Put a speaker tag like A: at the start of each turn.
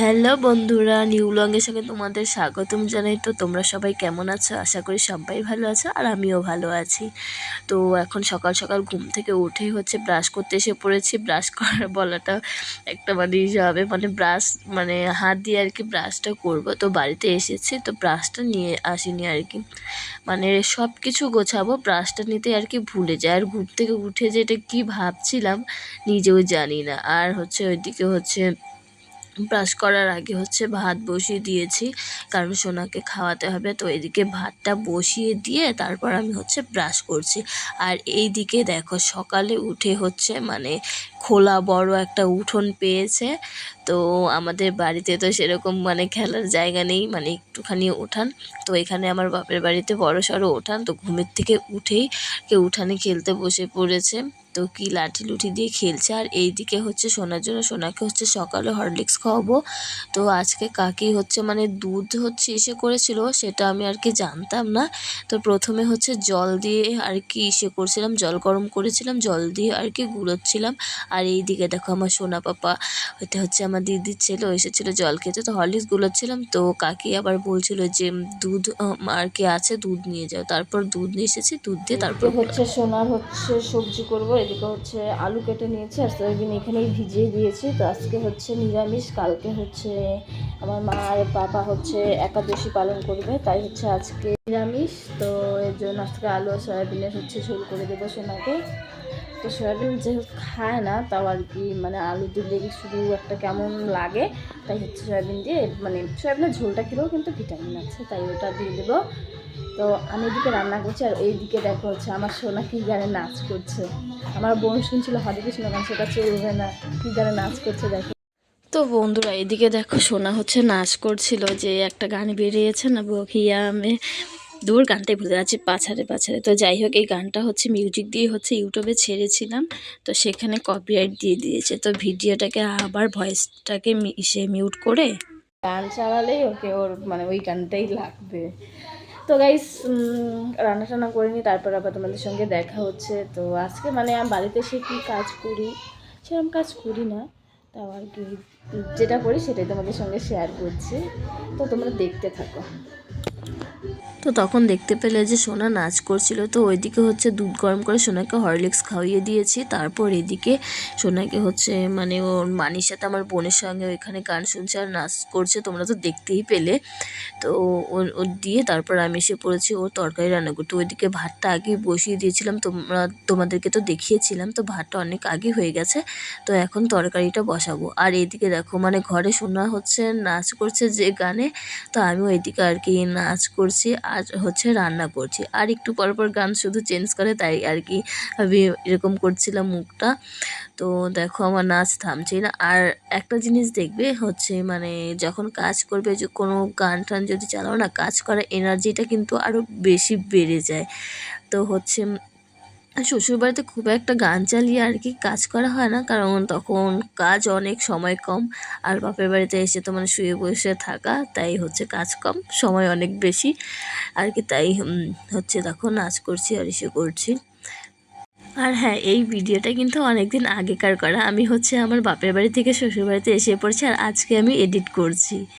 A: Hello বন্ধুরা, new ব্লগের সঙ্গে তোমাদের স্বাগতম জানাই। তো তোমরা সবাই কেমন আছো? আশা করি সবাই ভালো আছো আর আমিও ভালো আছি। তো এখন সকাল সকাল ঘুম থেকে উঠেই ব্রাশ করতে এসে পড়েছি। ব্রাশ করার বলাটা একটা হবে, ব্রাশ হাত দিয়ে আর কি ব্রাশটা করব। তো বাড়িতে এসেছি, তো ব্রাশটা নিয়ে আসিনি আর কি, সব কিছু গোছাবো, ব্রাশটা নিতে আর কি ভুলে যায়। আর ঘুম থেকে উঠে যে এটা কী ভাবছিলাম নিজেও জানি না। আর ওইদিকে ব্রাশ করার আগে ভাত বসিয়ে দিয়েছি, কারণ সোনাকে খাওয়াতে হবে। তো এদিকে ভাতটা বসিয়ে দিয়ে তারপর আমি ব্রাশ করছি। আর এই দিকে দেখো, সকালে উঠে খোলা বড় একটা উঠোন পেয়েছে। তো আমাদের বাড়িতে তো সেরকম খেলার জায়গা নেই, একটুখানি উঠান। তো এখানে আমার বাপের বাড়িতে বড় সড়ো উঠান। তো ঘুমের থেকে উঠেই উঠানে খেলতে বসে পড়েছে। তো কি লাঠি লুঠি দিয়ে খেলছে। আর এইদিকে সোনার জন্য, সোনাকে সকালে হরলিক্স খাওয়াবো। তো আজকে কাকি দুধ ইসে করেছিল, সেটা আমি আর কি জানতাম না। তো প্রথমে জল দিয়ে আর কি করছিলাম, জল গরম করেছিলাম, জল দিয়ে আর কি গুলোচ্ছিলাম। আর এইদিকে দেখো আমার সোনা পাপা, এটা আমার দিদির ছেলে, এসেছিল জল খেতে। তো হরলিক্স গুলোচ্ছিলাম। তো কাকি আবার বলছিল যে দুধ আর কি আছে, দুধ নিয়ে যাও। তারপর দুধ নিয়ে এসেছি, দুধ দিয়ে তারপর
B: সোনার সবজি করব। এদিকে আলু কেটে নিয়েছি আর সয়াবিন এখানেই ভিজিয়ে দিয়েছি। তো আজকে নিরামিষ, কালকে আমার মা আর বাবা একাদশী পালন করবে, তাই আজকে নিরামিষ। তো এর জন্য আজকে আলু আর সয়াবিনের ঝোল করে দেবো সোনাকে। তো সয়াবিন যেহেতু খায় না, তাও আর কি আলু দিলে শুধু একটা কেমন লাগে, তাই সয়াবিন দিয়ে সয়াবিনের ঝোলটা খেলেও কিন্তু ভিটামিন আছে, তাই ওটা দিয়ে দেবো। তো আমি এদিকে রান্না করছি আর এইদিকে দেখো আমার সোনা কী গানে নাচ করছে। আমার বোন শুনছিল হরে কৃষ্ণ গান, সেটা চলবে না, কী গানে নাচ করছে দেখো।
A: তো বন্ধুরা, এদিকে দেখো সোনা নাচ করছিল, যে একটা গান বেরিয়েছে না, বকিয়া আমি দূর গানটাই ভুলে যাচ্ছি, পাছারে পাছারে। তো যাই হোক, এই গানটা মিউজিক দিয়ে ইউটিউবে ছেড়েছিলাম। তো সেখানে কপিরাইট দিয়ে দিয়েছে। তো ভিডিওটাকে আবার ভয়েসটাকে মিউট করে
B: গান চালালেই ওর ওই গানটাই লাগবে। তো গাইস, রান্না টান্না করে নিই, তারপর আবার তোমাদের সঙ্গে দেখা হচ্ছে। তো আজকে আমি বাড়িতে এসে কী কাজ করি, সেরকম কাজ করি না, তাও আর কি যেটা করি সেটাই তোমাদের সঙ্গে শেয়ার করছি। তো তোমরা দেখতে থাকো।
A: তো তখন দেখতে পেলে যে সোনা নাচ করছিল। তো ওইদিকে দুধ গরম করে সোনাকে হরলিক্স খাইয়ে দিয়েছি। তারপর এদিকে সোনাকে ওর মানির সাথে আমার বোনের সঙ্গে ওইখানে গান শুনছে আর নাচ করছে, তোমরা তো দেখতেই পেলে। তো ওর দিয়ে তারপর আমি এসে পড়েছি ওর তরকারি রান্না করতে। ওইদিকে ভাতটা আগে বসিয়ে দিয়েছিলাম, তোমাদেরকে তো দেখিয়েছিলাম। তো ভাতটা অনেক আগে হয়ে গেছে। তো এখন তরকারিটা বসাবো। আর এইদিকে দেখো ঘরে সোনা নাচ করছে যে গানে, তো আমিও এইদিকে আর কি নাচ করছি আর রান্না করছি। আর একটু পর পর গান শুধু চেঞ্জ করে, তাই আর কি আমি এরকম করছিলাম মুখটা। তো দেখো আমার নাচ থামছে না। আর একটা জিনিস দেখবে যখন কাজ করবে, যে কোনো গান টান যদি চালাও না, কাজ করার এনার্জিটা কিন্তু আরও বেশি বেড়ে যায়। তো শ্বশুরবাড়িতে খুব একটা গান চালিয়ে আর কি কাজ করা হয় না, কারণ তখন কাজ অনেক, সময় কম। আর বাপের বাড়িতে এসে তো শুয়ে বসে থাকা, তাই কাজ কম, সময় অনেক বেশি আর কি। তাই দেখো নাচ করছি আর এসে করছি। আর হ্যাঁ, এই ভিডিওটা কিন্তু অনেকদিন আগেকার করা। আমি আমার বাপের বাড়ি থেকে শ্বশুর বাড়িতে এসে পড়ছি আর আজকে আমি এডিট করছি।